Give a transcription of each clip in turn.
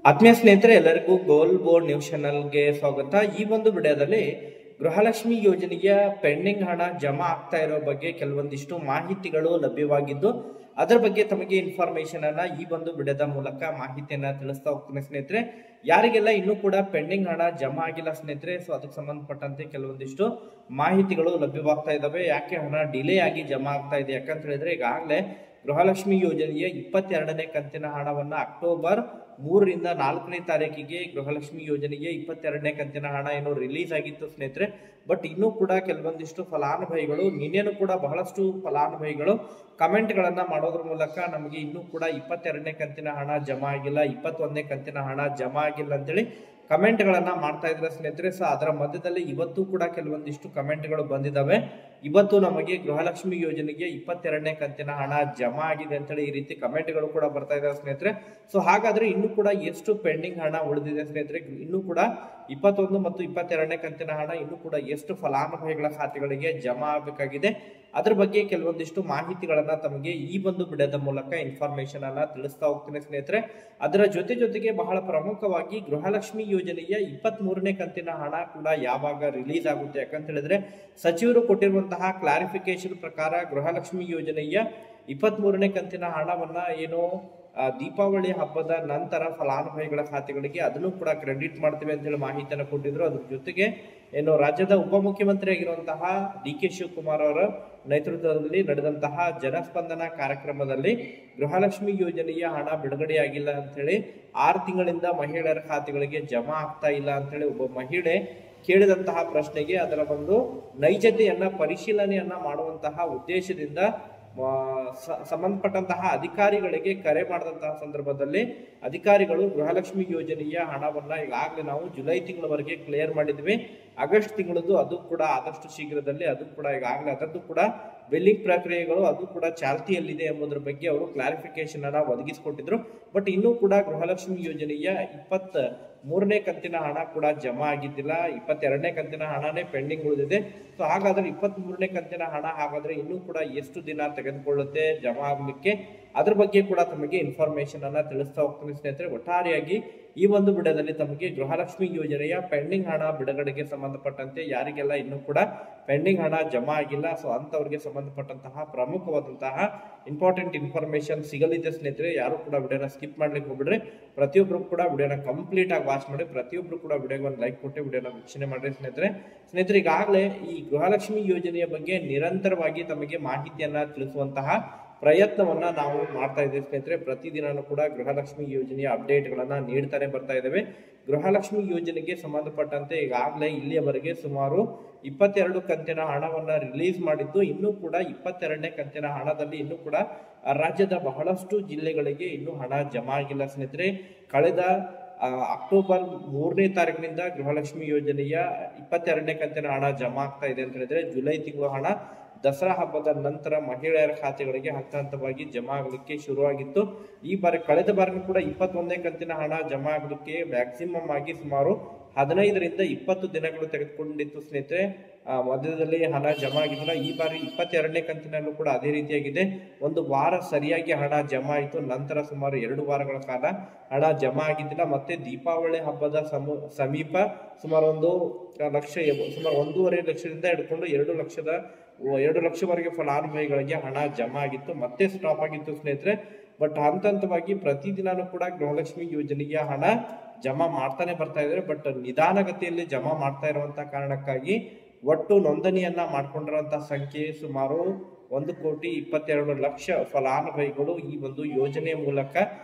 ಆತ್ಮೀಯ ಸ್ನೇಹಿತರೆ, ಎಲ್ಲರಿಗೂ ಗೋಲ್ ಬೋರ್ಡ್ ನ್ಯೂಸ್ ಚಾನಲ್ಗೆ ಸ್ವಾಗತ. ಈ ಒಂದು ವಿಡಿಯೋದಲ್ಲಿ ಗೃಹಲಕ್ಷ್ಮಿ ಯೋಜನೆಯ ಪೆಂಡಿಂಗ್ ಹಣ ಜಮಾ ಆಗ್ತಾ ಇರೋ ಬಗ್ಗೆ ಕೆಲವೊಂದಿಷ್ಟು ಮಾಹಿತಿಗಳು ಲಭ್ಯವಾಗಿದ್ದು, ಅದರ ಬಗ್ಗೆ ತಮಗೆ ಇನ್ಫಾರ್ಮೇಶನ್ ಅನ್ನ ಈ ಒಂದು ವಿಡಿಯೋದ ಮೂಲಕ ಮಾಹಿತಿಯನ್ನ ತಿಳಿಸ್ತಾ ಹೋಗ್ತೀನಿ ಸ್ನೇಹಿತರೆ. ಯಾರಿಗೆಲ್ಲ ಇನ್ನೂ ಕೂಡ ಪೆಂಡಿಂಗ್ ಹಣ ಜಮಾ ಆಗಿಲ್ಲ ಸ್ನೇಹಿತರೆ, ಸೊ ಅದಕ್ಕೆ ಸಂಬಂಧಪಟ್ಟಂತೆ ಕೆಲವೊಂದಿಷ್ಟು ಮಾಹಿತಿಗಳು ಲಭ್ಯವಾಗ್ತಾ ಇದಾವೆ. ಯಾಕೆ ಹಣ ಡಿಲೇ ಆಗಿ ಜಮಾ ಆಗ್ತಾ ಇದೆ ಯಾಕಂತ ಹೇಳಿದ್ರೆ, ಈಗಾಗಲೇ ಗೃಹಲಕ್ಷ್ಮಿ ಯೋಜನೆಯ 22ನೇ ಕಂತಿನ ಹಣವನ್ನ ಅಕ್ಟೋಬರ್ 3ರಿಂದ 4ನೇ ತಾರೀಕಿಗೆ ಗೃಹಲಕ್ಷ್ಮಿ ಯೋಜನೆಗೆ 22ನೇ ಕಂತಿನ ಹಣ ಏನು ರಿಲೀಸ್ ಆಗಿತ್ತು ಸ್ನೇಹಿತರೆ. ಬಟ್ ಇನ್ನೂ ಕೂಡ ಕೆಲವೊಂದಿಷ್ಟು ಫಲಾನುಭವಿಗಳು, ನಿನ್ನೆನೂ ಕೂಡ ಬಹಳಷ್ಟು ಫಲಾನುಭವಿಗಳು ಕಮೆಂಟ್ ಗಳನ್ನ ಮಾಡೋದ್ರ ಮೂಲಕ ನಮಗೆ ಇನ್ನೂ ಕೂಡ 22ನೇ ಕಂತಿನ ಹಣ ಜಮಾ ಆಗಿಲ್ಲ, 21ನೇ ಕಂತಿನ ಹಣ ಜಮಾ ಆಗಿಲ್ಲ ಅಂತೇಳಿ ಕಮೆಂಟ್ ಗಳನ್ನ ಮಾಡ್ತಾ ಇದ್ರೆ ಸ್ನೇಹಿತರೆ. ಸೊ ಅದರ ಮಧ್ಯದಲ್ಲಿ ಇವತ್ತು ಕೂಡ ಕೆಲವೊಂದಿಷ್ಟು ಕಮೆಂಟ್ ಗಳು ಬಂದಿದ್ದಾವೆ. ಇವತ್ತು ನಮಗೆ ಗೃಹಲಕ್ಷ್ಮಿ ಯೋಜನೆಗೆ 22ನೇ ಕಂತಿನ ಹಣ ಜಮಾ ಆಗಿದೆ ಅಂತೇಳಿ ಈ ರೀತಿ ಕಮೆಂಟ್ ಗಳು ಕೂಡ ಬರ್ತಾ ಇದಾವೆ ಸ್ನೇಹಿತರೆ. ಸೊ ಹಾಗಾದ್ರೆ ಇನ್ನು ಕೂಡ ಎಷ್ಟು ಪೆಂಡಿಂಗ್ ಹಣ ಉಳಿದಿದೆ ಸ್ನೇಹಿತರೆ, ಇನ್ನು ಕೂಡ 21 ಮತ್ತು 22ನೇ ಕಂತಿನ ಹಣ ಇನ್ನು ಕೂಡ ಎಷ್ಟು ಫಲಾನುಭವಿಗಳ ಖಾತೆಗಳಿಗೆ ಜಮಾ ಆಗಬೇಕಾಗಿದೆ, ಅದ್ರ ಬಗ್ಗೆ ಕೆಲವೊಂದಿಷ್ಟು ಮಾಹಿತಿಗಳನ್ನ ತಮಗೆ ಈ ಒಂದು ವಿಡಿಯೋದ ಮೂಲಕ ಇನ್ಫಾರ್ಮೇಶನ್ ಅನ್ನ ತಿಳಿಸ್ತಾ ಹೋಗ್ತೀನಿ ಸ್ನೇಹಿತರೆ. ಅದರ ಜೊತೆಗೆ ಬಹಳ ಪ್ರಮುಖವಾಗಿ ಗೃಹಲಕ್ಷ್ಮಿ ಯೋಜನೆಯ 23ನೇ ಕಂತಿನ ಹಣ ಕೂಡ ಯಾವಾಗ ರಿಲೀಸ್ ಆಗುತ್ತೆ ಯಾಕಂತ ಹೇಳಿದ್ರೆ, ಸಚಿವರು ಕೊಟ್ಟಿರುವಂತಹ ಕ್ಲಾರಿಫಿಕೇಶನ್ ಪ್ರಕಾರ ಗೃಹಲಕ್ಷ್ಮಿ ಯೋಜನೆಯ 23ನೇ ಕಂತಿನ ಹಣವನ್ನ ಏನು ದೀಪಾವಳಿ ಹಬ್ಬದ ನಂತರ ಫಲಾನುಭವಿಗಳ ಖಾತೆಗಳಿಗೆ ಅದನ್ನು ಕೂಡ ಕ್ರೆಡಿಟ್ ಮಾಡ್ತೀವಿ ಅಂತ ಹೇಳಿ ಮಾಹಿತಿಯನ್ನು ಕೊಟ್ಟಿದ್ರು. ಅದ್ರ ಜೊತೆಗೆ ಏನು ರಾಜ್ಯದ ಉಪಮುಖ್ಯಮಂತ್ರಿ ಆಗಿರುವಂತಹ DK ಶಿವಕುಮಾರ್ ಅವರ ನೇತೃತ್ವದಲ್ಲಿ ನಡೆದಂತಹ ಜನಸ್ಪಂದನ ಕಾರ್ಯಕ್ರಮದಲ್ಲಿ ಗೃಹಲಕ್ಷ್ಮಿ ಯೋಜನೆಯ ಹಣ ಬಿಡುಗಡೆಯಾಗಿಲ್ಲ ಅಂತ ಹೇಳಿ 6 ತಿಂಗಳಿಂದ ಮಹಿಳೆಯರ ಖಾತೆಗಳಿಗೆ ಜಮಾ ಆಗ್ತಾ ಇಲ್ಲ ಅಂತ ಹೇಳಿ ಒಬ್ಬ ಮಹಿಳೆ ಕೇಳಿದಂತಹ ಪ್ರಶ್ನೆಗೆ ಅದರ ಒಂದು ನೈಜತೆಯನ್ನ ಪರಿಶೀಲನೆಯನ್ನ ಮಾಡುವಂತಹ ಉದ್ದೇಶದಿಂದ ಸಂಬಂಧಪಟ್ಟಂತಹ ಅಧಿಕಾರಿಗಳಿಗೆ ಕರೆ ಮಾಡಿದಂತಹ ಸಂದರ್ಭದಲ್ಲಿ ಅಧಿಕಾರಿಗಳು ಗೃಹಲಕ್ಷ್ಮಿ ಯೋಜನೆಯ ಹಣವನ್ನ ಈಗಾಗಲೇ ನಾವು ಜುಲೈ ತಿಂಗಳವರೆಗೆ ಕ್ಲಿಯರ್ ಮಾಡಿದ್ವಿ, ಆಗಸ್ಟ್ ತಿಂಗಳದ್ದು ಅದು ಕೂಡ ಆದಷ್ಟು ಶೀಘ್ರದಲ್ಲಿ ಅದು ಕೂಡ ಈಗಾಗಲೇ ಅದರದ್ದು ಕೂಡ ಬಿಲ್ಲಿಂಗ್ ಪ್ರಕ್ರಿಯೆಗಳು ಅದು ಕೂಡ ಚಾಲ್ತಿಯಲ್ಲಿದೆ ಎಂಬುದರ ಬಗ್ಗೆ ಅವರು ಕ್ಲಾರಿಫಿಕೇಶನ್ ಅನ್ನ ಒದಗಿಸಿಕೊಟ್ಟಿದ್ರು. ಬಟ್ ಇನ್ನೂ ಕೂಡ ಗೃಹಲಕ್ಷ್ಮಿ ಯೋಜನೆಯ 23ನೇ ಕಂತಿನ ಹಣ ಕೂಡ ಜಮಾ ಆಗಿದ್ದಿಲ್ಲ, 22ನೇ ಕಂತಿನ ಹಣನೇ ಪೆಂಡಿಂಗ್ ಉಳಿದಿದೆ. ಸೊ ಹಾಗಾದ್ರೆ 23ನೇ ಕಂತಿನ ಹಣ ಹಾಗಾದ್ರೆ ಇನ್ನೂ ಕೂಡ ಎಷ್ಟು ದಿನ ತೆಗೆದುಕೊಳ್ಳುತ್ತೆ ಜಮಾ ಆಗಲಿಕ್ಕೆ, ಅದ್ರ ಬಗ್ಗೆ ಕೂಡ ತಮಗೆ ಇನ್ಫಾರ್ಮೇಶನ್ ಅನ್ನ ತಿಳಿಸ್ತಾ ಹೋಗ್ತೀನಿ ಸ್ನೇಹಿತರೆ. ಒಟ್ಟಾರೆಯಾಗಿ ಈ ಒಂದು ವಿಡಿಯೋದಲ್ಲಿ ತಮಗೆ ಗೃಹಲಕ್ಷ್ಮಿ ಯೋಜನೆಯ ಪೆಂಡಿಂಗ್ ಹಣ ಬಿಡುಗಡೆಗೆ ಸಂಬಂಧಪಟ್ಟಂತೆ ಯಾರಿಗೆಲ್ಲ ಇನ್ನೂ ಕೂಡ ಪೆಂಡಿಂಗ್ ಹಣ ಜಮಾ ಆಗಿಲ್ಲ, ಸೊ ಅಂತವರಿಗೆ ಸಂಬಂಧಪಟ್ಟಂತಹ ಪ್ರಮುಖವಾದಂತಹ ಇಂಪಾರ್ಟೆಂಟ್ ಇನ್ಫಾರ್ಮೇಶನ್ ಸಿಗಲಿದೆ ಸ್ನೇಹಿತರೆ. ಯಾರು ಕೂಡ ವಿಡಿಯೋನ ಸ್ಕಿಪ್ ಮಾಡ್ಲಿಕ್ಕೆ ಹೋಗ್ಬಿಡ್ರಿ, ಪ್ರತಿಯೊಬ್ರು ಕೂಡ ವಿಡಿಯೋನ ಕಂಪ್ಲೀಟ್ ಆಗಿ ವಾಚ್ ಮಾಡಿ, ಪ್ರತಿಯೊಬ್ರು ಕೂಡ ವಿಡಿಯೋಗೆ ಒಂದು ಲೈಕ್ ಕೊಟ್ಟು ವಿಡಿಯೋನ ವೀಕ್ಷಣೆ ಮಾಡ್ರಿ ಸ್ನೇಹಿತರೆ. ಈಗಾಗಲೇ ಈ ಗೃಹಲಕ್ಷ್ಮಿ ಯೋಜನೆಯ ಬಗ್ಗೆ ನಿರಂತರವಾಗಿ ತಮಗೆ ಮಾಹಿತಿಯನ್ನ ತಿಳಿಸುವಂತಹ ಪ್ರಯತ್ನವನ್ನ ನಾವು ಮಾಡ್ತಾ ಇದ್ದೇವೆ ಸ್ನೇಹಿತರೆ. ಪ್ರತಿದಿನನೂ ಕೂಡ ಗೃಹಲಕ್ಷ್ಮಿ ಯೋಜನೆಯ ಅಪ್ಡೇಟ್ ಗಳನ್ನ ನೀಡ್ತಾನೆ ಬರ್ತಾ ಇದ್ದೇವೆ. ಗೃಹಲಕ್ಷ್ಮಿ ಯೋಜನೆಗೆ ಸಂಬಂಧಪಟ್ಟಂತೆ ಈಗಾಗಲೇ ಇಲ್ಲಿಯವರೆಗೆ ಸುಮಾರು 22 ಕಂತಿನ ಹಣವನ್ನ ರಿಲೀಸ್ ಮಾಡಿದ್ದು, ಇನ್ನೂ ಕೂಡ 22ನೇ ಕಂತಿನ ಹಣದಲ್ಲಿ ಇನ್ನೂ ಕೂಡ ರಾಜ್ಯದ ಬಹಳಷ್ಟು ಜಿಲ್ಲೆಗಳಿಗೆ ಇನ್ನೂ ಹಣ ಜಮಾ ಆಗಿಲ್ಲ ಸ್ನೇಹಿತರೆ. ಕಳೆದ ಅಕ್ಟೋಬರ್ 3ನೇ ತಾರೀಕಿನಿಂದ ಗೃಹಲಕ್ಷ್ಮಿ ಯೋಜನೆಯ 22ನೇ ಕಂತಿನ ಹಣ ಜಮಾ ಆಗ್ತಾ ಇದೆ ಅಂತ ಹೇಳಿದ್ರೆ, ಜುಲೈ ತಿಂಗಳು ಹಣ ದಸರಾ ಹಬ್ಬದ ನಂತರ ಮಹಿಳೆಯರ ಖಾತೆಗಳಿಗೆ ಹಂತವಾಗಿ ಜಮಾ ಆಗಲಿಕ್ಕೆ ಶುರುವಾಗಿತ್ತು. ಈ ಬಾರಿ ಕಳೆದ ಬಾರಿ ಕೂಡ 21ನೇ ಕಂತಿನ ಹಣ ಜಮಾ ಆಗಲಿಕ್ಕೆ ಮ್ಯಾಕ್ಸಿಮಮ್ ಆಗಿ ಸುಮಾರು 15ರಿಂದ 20 ದಿನಗಳು ತೆಗೆದುಕೊಂಡಿತ್ತು ಸ್ನೇಹಿತರೆ. ಮಧ್ಯದಲ್ಲಿ ಹಣ ಜಮಾ ಆಗಿಲ್ಲ. ಈ ಬಾರಿ 22ನೇ ಕಂತಿನಲ್ಲೂ ಕೂಡ ಅದೇ ರೀತಿಯಾಗಿದೆ. ಒಂದು ವಾರ ಸರಿಯಾಗಿ ಹಣ ಜಮಾ ಆಯಿತು, ನಂತರ ಸುಮಾರು 2 ವಾರಗಳ ಕಾಲ ಹಣ ಜಮಾ ಆಗಿದ್ದಿಲ್ಲ. ಮತ್ತೆ ದೀಪಾವಳಿ ಹಬ್ಬದ ಸಮೀಪ ಸುಮಾರು 1 ಲಕ್ಷ, ಸುಮಾರು 1.5 ಲಕ್ಷದಿಂದ ಹಿಡ್ಕೊಂಡು 2 ಲಕ್ಷವರೆಗೆ ಫಲಾನುಭವಿಗಳಿಗೆ ಹಣ ಜಮಾ ಆಗಿತ್ತು, ಮತ್ತೆ ಸ್ಟಾಪ್ ಆಗಿತ್ತು ಸ್ನೇಹಿತರೆ. ಬಟ್ ಹಂತವಾಗಿ ಪ್ರತಿದಿನಾನು ಕೂಡ ಗೃಹಲಕ್ಷ್ಮಿ ಯೋಜನೆಯ ಹಣ ಜಮಾ ಮಾಡ್ತಾನೆ ಬರ್ತಾ ಇದ್ದಾರೆ. ಬಟ್ ನಿಧಾನಗತಿಯಲ್ಲಿ ಜಮಾ ಮಾಡ್ತಾ ಇರುವಂತಹ ಕಾರಣಕ್ಕಾಗಿ ಒಟ್ಟು ನೋಂದಣಿಯನ್ನ ಮಾಡ್ಕೊಂಡಿರುವಂತಹ ಸಂಖ್ಯೆ ಸುಮಾರು 1,22,00,000 ಫಲಾನುಭವಿಗಳು ಈ ಒಂದು ಯೋಜನೆಯ ಮೂಲಕ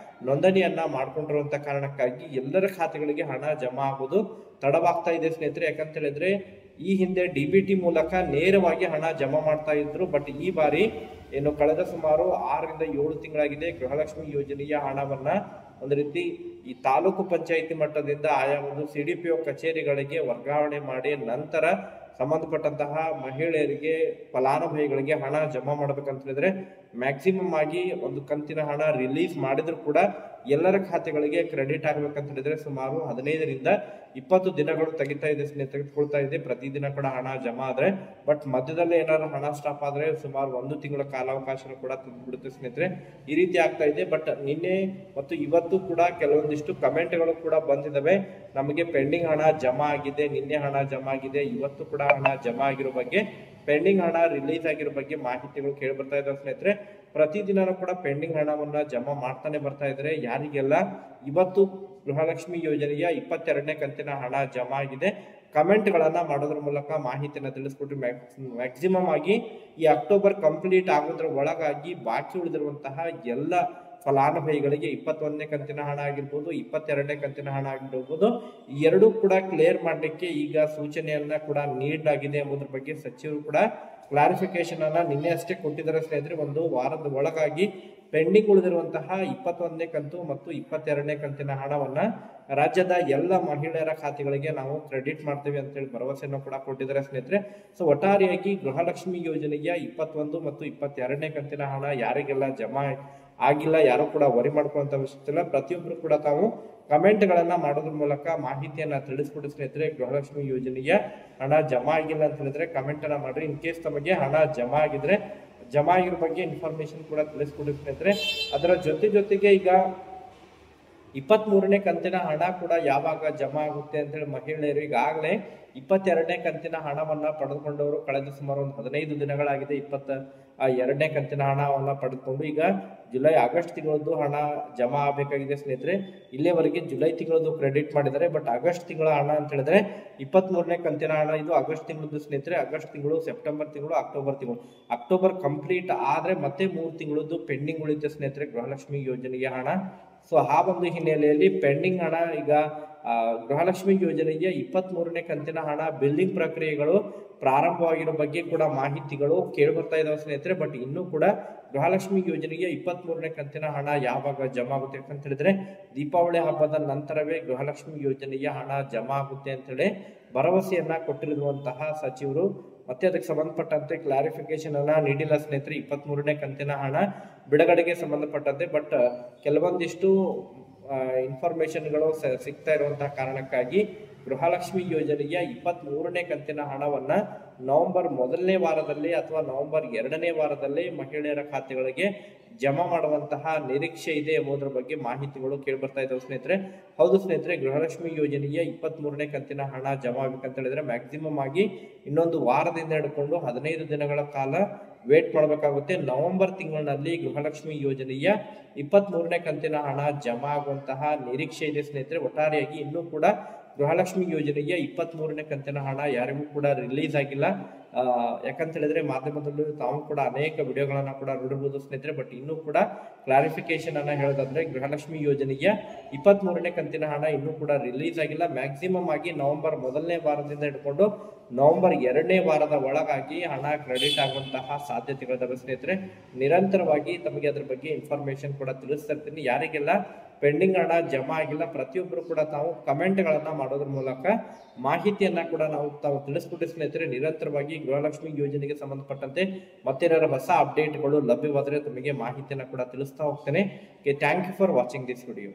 ನೋಂದಣಿಯನ್ನ ಮಾಡ್ಕೊಂಡಿರುವಂತಹ ಕಾರಣಕ್ಕಾಗಿ ಎಲ್ಲರ ಖಾತೆಗಳಿಗೆ ಹಣ ಜಮಾ ಆಗೋದು ತಡವಾಗ್ತಾ ಇದೆ ಸ್ನೇಹಿತರೆ. ಯಾಕಂತ ಹೇಳಿದ್ರೆ, ಈ ಹಿಂದೆ DBT ಮೂಲಕ ನೇರವಾಗಿ ಹಣ ಜಮಾ ಮಾಡ್ತಾ ಇದ್ರು. ಬಟ್ ಈ ಬಾರಿ ಏನು ಕಳೆದ ಸುಮಾರು 6ರಿಂದ 7 ತಿಂಗಳಾಗಿದೆ ಗೃಹಲಕ್ಷ್ಮಿ ಯೋಜನೆಯ ಹಣವನ್ನ ಒಂದು ರೀತಿ ಈ ತಾಲೂಕು ಪಂಚಾಯಿತಿ ಮಟ್ಟದಿಂದ ಆಯಾ ಒಂದು CDPO ಕಚೇರಿಗಳಿಗೆ ವರ್ಗಾವಣೆ ಮಾಡಿ ನಂತರ ಸಂಬಂಧಪಟ್ಟಂತಹ ಮಹಿಳೆಯರಿಗೆ ಫಲಾನುಭವಿಗಳಿಗೆ ಹಣ ಜಮಾ ಮಾಡ್ಬೇಕಂತ ಹೇಳಿದ್ರೆ ಮ್ಯಾಕ್ಸಿಮಮ್ ಆಗಿ ಒಂದು ಕಂತಿನ ಹಣ ರಿಲೀಸ್ ಮಾಡಿದ್ರು ಕೂಡ ಎಲ್ಲರ ಖಾತೆಗಳಿಗೆ ಕ್ರೆಡಿಟ್ ಆಗ್ಬೇಕಂತ ಹೇಳಿದ್ರೆ ಸುಮಾರು 15ರಿಂದ 20 ದಿನಗಳು ತೆಗೆದುಕೊಳ್ತಾ ಇದೆ ಪ್ರತಿದಿನ ಕೂಡ ಹಣ ಜಮಾ ಆದ್ರೆ. ಬಟ್ ಮಧ್ಯದಲ್ಲಿ ಏನಾದ್ರು ಹಣ ಸ್ಟಾಪ್ ಆದ್ರೆ ಸುಮಾರು 1 ತಿಂಗಳ ಕಾಲಾವಕಾಶ ಕೂಡ ಬಿಡುತ್ತೆ ಸ್ನೇಹಿತರೆ. ಈ ರೀತಿ ಆಗ್ತಾ ಇದೆ. ಬಟ್ ನಿನ್ನೆ ಮತ್ತು ಇವತ್ತು ಕೂಡ ಕೆಲವೊಂದಿಷ್ಟು ಕಮೆಂಟ್ಗಳು ಕೂಡ ಬಂದಿದ್ದಾವೆ, ನಮಗೆ ಪೆಂಡಿಂಗ್ ಹಣ ಜಮಾ ಆಗಿದೆ, ನಿನ್ನೆ ಹಣ ಜಮಾ ಆಗಿದೆ, ಇವತ್ತು ಕೂಡ ಹಣ ಜಮಾ ಆಗಿರೋ ಬಗ್ಗೆ, ಪೆಂಡಿಂಗ್ ಹಣ ರಿಲೀಸ್ ಆಗಿರೋ ಬಗ್ಗೆ ಮಾಹಿತಿಗಳು ಕೇಳಿ ಬರ್ತಾ ಇದಾವೆ ಸ್ನೇಹಿತರೆ. ಪ್ರತಿದಿನನೂ ಕೂಡ ಪೆಂಡಿಂಗ್ ಹಣವನ್ನ ಜಮಾ ಮಾಡ್ತಾನೆ ಬರ್ತಾ ಇದ್ದಾರೆ. ಯಾರಿಗೆಲ್ಲ ಇವತ್ತು ಗೃಹಲಕ್ಷ್ಮಿ ಯೋಜನೆಯ 22ನೇ ಕಂತಿನ ಹಣ ಜಮಾ ಆಗಿದೆ, ಕಮೆಂಟ್ ಗಳನ್ನ ಮಾಡೋದ್ರ ಮೂಲಕ ಮಾಹಿತಿಯನ್ನ ತಿಳಿಸ್ಕೊಟ್ಟು ಮ್ಯಾಕ್ಸಿಮಮ್ ಆಗಿ ಈ ಅಕ್ಟೋಬರ್ ಕಂಪ್ಲೀಟ್ ಆಗೋದ್ರ ಒಳಗಾಗಿ ಬಾಕಿ ಉಳಿದಿರುವಂತಹ ಎಲ್ಲ ಫಲಾನುಭವಿಗಳಿಗೆ 21ನೇ ಕಂತಿನ ಹಣ ಆಗಿರ್ಬೋದು, 22ನೇ ಕಂತಿನ ಹಣ ಆಗಿರ್ಬೋದು, ಎರಡೂ ಕೂಡ ಕ್ಲಿಯರ್ ಮಾಡಲಿಕ್ಕೆ ಈಗ ಸೂಚನೆಯನ್ನ ಕೂಡ ನೀಡಲಾಗಿದೆ ಎಂಬುದರ ಬಗ್ಗೆ ಸಚಿವರು ಕೂಡ ಕ್ಲಾರಿಫಿಕೇಶನ್ ಅನ್ನ ನಿನ್ನೆ ಅಷ್ಟೇ ಕೊಟ್ಟಿದ್ದಾರೆ ಸ್ನೇಹಿತರೆ. ಒಂದು ವಾರದ ಒಳಗಾಗಿ ಪೆಂಡಿಂಗ್ ಉಳಿದಿರುವಂತಹ 21ನೇ ಕಂತು ಮತ್ತು 22ನೇ ಕಂತಿನ ಹಣವನ್ನ ರಾಜ್ಯದ ಎಲ್ಲ ಮಹಿಳೆಯರ ಖಾತೆಗಳಿಗೆ ನಾವು ಕ್ರೆಡಿಟ್ ಮಾಡ್ತೇವೆ ಅಂತ ಹೇಳಿ ಭರವಸೆಯನ್ನು ಕೂಡ ಕೊಟ್ಟಿದ್ದಾರೆ ಸ್ನೇಹಿತರೆ. ಸೊ ಒಟ್ಟಾರೆಯಾಗಿ ಗೃಹಲಕ್ಷ್ಮಿ ಯೋಜನೆಯ 21 ಮತ್ತು 22ನೇ ಕಂತಿನ ಹಣ ಯಾರಿಗೆಲ್ಲ ಜಮಾ ಆಗಿಲ್ಲ, ಯಾರು ಕೂಡ ವರಿ ಮಾಡ್ಕೊಳ್ಳುವಂತ ಅವಶ್ಯಕತೆ ಇಲ್ಲ. ಪ್ರತಿಯೊಬ್ಬರು ಕೂಡ ತಾವು ಕಮೆಂಟ್ ಗಳನ್ನ ಮಾಡೋದ್ರ ಮೂಲಕ ಮಾಹಿತಿಯನ್ನ ತಿಳಿಸ್ಕೊಡಿ ಸ್ನೇಹಿತರೆ. ಗೃಹಲಕ್ಷ್ಮಿ ಯೋಜನೆಯ ಹಣ ಜಮಾ ಆಗಿಲ್ಲ ಅಂತ ಹೇಳಿದ್ರೆ ಕಮೆಂಟ್ ಅನ್ನ ಮಾಡ್ರಿ. ಇನ್ ಕೇಸ್ ತಮಗೆ ಹಣ ಜಮಾ ಆಗಿದ್ರೆ ಜಮಾ ಆಗಿರೋ ಬಗ್ಗೆ ಇನ್ಫಾರ್ಮೇಶನ್ ಕೂಡ ತಿಳಿಸ್ಕೊಡಿ ಸ್ನೇಹಿತರೆ. ಅದರ ಜೊತೆಗೆ ಈಗ 23ನೇ ಕಂತಿನ ಹಣ ಕೂಡ ಯಾವಾಗ ಜಮಾ ಆಗುತ್ತೆ ಅಂತ ಹೇಳಿ ಮಹಿಳೆಯರು ಈಗಾಗಲೇ 22ನೇ ಕಂತಿನ ಹಣವನ್ನ ಪಡೆದುಕೊಂಡವರು ಕಳೆದ ಸುಮಾರು ಒಂದು 15 ದಿನಗಳಾಗಿದೆ 22ನೇ ಕಂತಿನ ಹಣವನ್ನ ಪಡೆದುಕೊಂಡು ಈಗ ಜುಲೈ ಆಗಸ್ಟ್ ತಿಂಗಳದ್ದು ಹಣ ಜಮಾ ಆಗಬೇಕಾಗಿದೆ ಸ್ನೇಹಿತರೆ. ಇಲ್ಲಿವರೆಗೆ ಜುಲೈ ತಿಂಗಳದ್ದು ಕ್ರೆಡಿಟ್ ಮಾಡಿದ್ದಾರೆ, ಬಟ್ ಆಗಸ್ಟ್ ತಿಂಗಳ ಹಣ ಅಂತ ಹೇಳಿದ್ರೆ 23ನೇ ಕಂತಿನ ಹಣ ಇದು ಆಗಸ್ಟ್ ತಿಂಗಳದ್ದು ಸ್ನೇಹಿತರೆ. ಆಗಸ್ಟ್ ತಿಂಗಳು, ಸೆಪ್ಟೆಂಬರ್ ತಿಂಗಳು, ಅಕ್ಟೋಬರ್ ತಿಂಗಳು, ಅಕ್ಟೋಬರ್ ಕಂಪ್ಲೀಟ್ ಆದ್ರೆ ಮತ್ತೆ 3 ತಿಂಗಳದ್ದು ಪೆಂಡಿಂಗ್ ಉಳಿಯುತ್ತೆ ಸ್ನೇಹಿತರೆ ಗೃಹಲಕ್ಷ್ಮಿ ಯೋಜನೆಯ ಹಣ. ಸೊ ಆ ಒಂದು ಹಿನ್ನೆಲೆಯಲ್ಲಿ ಪೆಂಡಿಂಗ್ ಹಣ ಈಗ ಗೃಹಲಕ್ಷ್ಮಿ ಯೋಜನೆಯ 23ನೇ ಕಂತಿನ ಹಣ ಬಿಲ್ಲಿಂಗ್ ಪ್ರಕ್ರಿಯೆಗಳು ಪ್ರಾರಂಭವಾಗಿರೋ ಬಗ್ಗೆ ಕೂಡ ಮಾಹಿತಿಗಳು ಕೇಳಿ ಬರ್ತಾ ಇದಾವೆ ಸ್ನೇಹಿತರೆ. ಬಟ್ ಇನ್ನೂ ಕೂಡ ಗೃಹಲಕ್ಷ್ಮಿ ಯೋಜನೆಗೆ 23ನೇ ಕಂತಿನ ಹಣ ಯಾವಾಗ ಜಮಾ ಆಗುತ್ತೆ ಅಂತ ಹೇಳಿದ್ರೆ ದೀಪಾವಳಿ ಹಬ್ಬದ ನಂತರವೇ ಗೃಹಲಕ್ಷ್ಮಿ ಯೋಜನೆಯ ಹಣ ಜಮಾ ಆಗುತ್ತೆ ಅಂತ ಹೇಳಿ ಭರವಸೆಯನ್ನ ಕೊಟ್ಟಿರುವಂತಹ ಸಚಿವರು ಮತ್ತೆ ಅದಕ್ಕೆ ಸಂಬಂಧಪಟ್ಟಂತೆ ಕ್ಲಾರಿಫಿಕೇಶನ್ ಅನ್ನ ನೀಡಿಲ್ಲ ಸ್ನೇಹಿತರೆ 23ನೇ ಕಂತಿನ ಹಣ ಬಿಡುಗಡೆಗೆ ಸಂಬಂಧಪಟ್ಟಂತೆ. ಬಟ್ ಕೆಲವೊಂದಿಷ್ಟು ಇನ್ಫಾರ್ಮೇಶನ್ಗಳು ಸಿಗ್ತಾ ಇರುವಂತಹ ಕಾರಣಕ್ಕಾಗಿ ಗೃಹಲಕ್ಷ್ಮಿ ಯೋಜನೆಯ 23ನೇ ಕಂತಿನ ಹಣವನ್ನ ನವೆಂಬರ್ 1ನೇ ವಾರದಲ್ಲಿ ಅಥವಾ ನವೆಂಬರ್ 2ನೇ ವಾರದಲ್ಲಿ ಮಹಿಳೆಯರ ಖಾತೆಗಳಿಗೆ ಜಮಾ ಮಾಡುವಂತಹ ನಿರೀಕ್ಷೆ ಇದೆ ಎಂಬುದರ ಬಗ್ಗೆ ಮಾಹಿತಿಗಳು ಕೇಳಿ ಬರ್ತಾ ಇದ್ದಾವೆ ಸ್ನೇಹಿತರೆ. ಹೌದು ಸ್ನೇಹಿತರೆ, ಗೃಹಲಕ್ಷ್ಮಿ ಯೋಜನೆಯ 23ನೇ ಕಂತಿನ ಹಣ ಜಮಾ ಆಗ್ಬೇಕಂತ ಹೇಳಿದ್ರೆ ಮ್ಯಾಕ್ಸಿಮಮ್ ಆಗಿ ಇನ್ನೊಂದು ವಾರದಿಂದ ಹಿಡ್ಕೊಂಡು 15 ದಿನಗಳ ಕಾಲ ವೇಟ್ ಮಾಡಬೇಕಾಗುತ್ತೆ. ನವೆಂಬರ್ ತಿಂಗಳಿನಲ್ಲಿ ಗೃಹಲಕ್ಷ್ಮಿ ಯೋಜನೆಯ 23ನೇ ಕಂತಿನ ಹಣ ಜಮಾ ಆಗುವಂತಹ ನಿರೀಕ್ಷೆ ಇದೆ ಸ್ನೇಹಿತರೆ. ಒಟ್ಟಾರೆಯಾಗಿ ಇನ್ನೂ ಕೂಡ ಗೃಹಲಕ್ಷ್ಮಿ ಯೋಜನೆಯ 23ನೇ ಕಂತಿನ ಹಣ ಯಾರಿಗೂ ಕೂಡ ರಿಲೀಸ್ ಆಗಿಲ್ಲ. ಯಾಕಂತ ಹೇಳಿದ್ರೆ ಮಾಧ್ಯಮದಲ್ಲೂ ತಾವು ಕೂಡ ಅನೇಕ ವಿಡಿಯೋಗಳನ್ನ ಕೂಡ ನೋಡಿರ್ಬೋದು ಸ್ನೇಹಿತರೆ. ಬಟ್ ಇನ್ನೂ ಕೂಡ ಕ್ಲಾರಿಫಿಕೇಶನ್ ಅನ್ನ ಹೇಳೋದಾದ್ರೆ ಗೃಹಲಕ್ಷ್ಮಿ ಯೋಜನೆಯ 23ನೇ ಕಂತಿನ ಹಣ ಇನ್ನೂ ಕೂಡ ರಿಲೀಸ್ ಆಗಿಲ್ಲ. ಮ್ಯಾಕ್ಸಿಮಮ್ ಆಗಿ ನವೆಂಬರ್ 1ನೇ ವಾರದಿಂದ ಹಿಡ್ಕೊಂಡು ನವೆಂಬರ್ 2ನೇ ವಾರದ ಒಳಗಾಗಿ ಹಣ ಕ್ರೆಡಿಟ್ ಆಗುವಂತಹ ಸಾಧ್ಯತೆಗಳಿದಾವೆ ಸ್ನೇಹಿತರೆ. ನಿರಂತರವಾಗಿ ತಮಗೆ ಅದ್ರ ಬಗ್ಗೆ ಇನ್ಫಾರ್ಮೇಶನ್ ಕೂಡ ತಿಳಿಸ್ತಾ ಇರ್ತೀನಿ. ಯಾರಿಗೆಲ್ಲ ಪೆಂಡಿಂಗ್ ಹಣ ಜಮಾ ಆಗಿಲ್ಲ ಪ್ರತಿಯೊಬ್ಬರು ಕೂಡ ತಾವು ಕಮೆಂಟ್ ಗಳನ್ನ ಮಾಡೋದ್ರ ಮೂಲಕ ಮಾಹಿತಿಯನ್ನ ಕೂಡ ತಾವು ತಿಳಿಸ್ಕೊಟ್ಟು ಸ್ನೇಹಿತರೆ. ನಿರಂತರವಾಗಿ ಗೃಹಲಕ್ಷ್ಮಿ ಯೋಜನೆಗೆ ಸಂಬಂಧಪಟ್ಟಂತೆ ಮತ್ತೇನಾದ್ರು ಹೊಸ ಅಪ್ಡೇಟ್ಗಳು ಲಭ್ಯವಾದರೆ ತಮಗೆ ಮಾಹಿತಿಯನ್ನ ಕೂಡ ತಿಳಿಸ್ತಾ ಹೋಗ್ತೇನೆ. Thank you for watching this video.